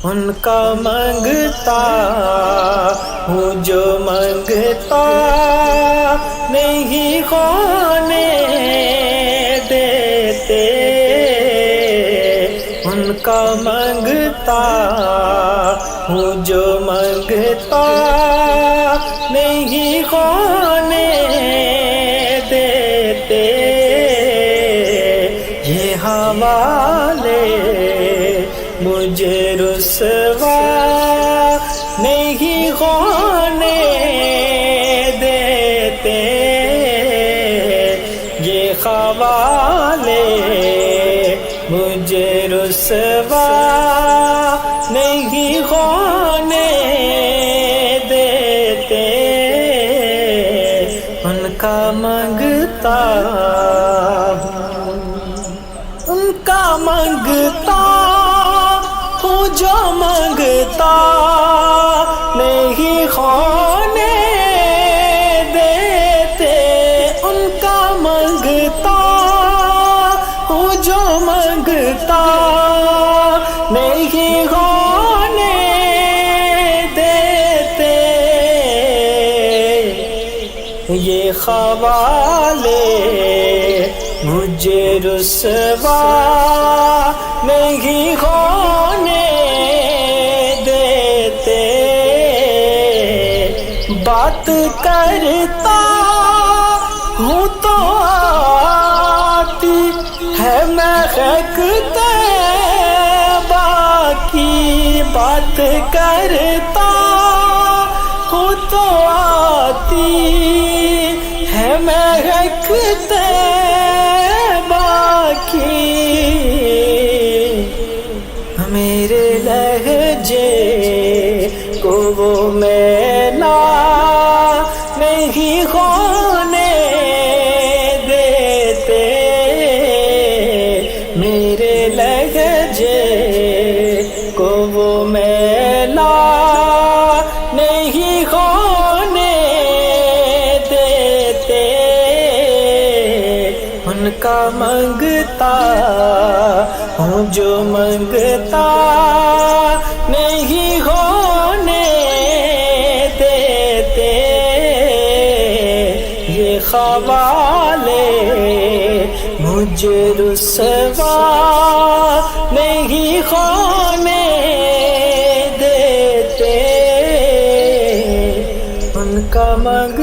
ان کا مانگتا ہوں جو مانگتا نہیں ہونے دیتے، ان کا مانگتا ہوں جو مانگتا نہیں ہونے دیتے، یہ حوالے مجھے رسوا نہیں ہونے دیتے، یہ حوالے مجھے رسوا نہیں ہونے دیتے، ان کا مانگتا ان کا مانگتا ہوں جو مانگتا نہیں ہونے دیتے، ان کا مانگتا ہوں جو مانگتا نہیں ہونے دیتے، یہ حوالے مجھے رسوا نہیں ہونے دیتے، بات کرتا ہوں تو آتی ہے مہک طیبہ کی، بات کرتا ہوں تو آتی ہے مہک طیبہ کی، میرے لہجے کو وہ میلا نہیں ہونے دیتے، میرے لہجے کو وہ میلا نہیں ہونے دیتے، ان کا مانگتا ہوں جو مانگتا نہیں ہونے دیتے، یہ حوالے مجھے رسوا نہیں ہونے دیتے، ان کا مانگتا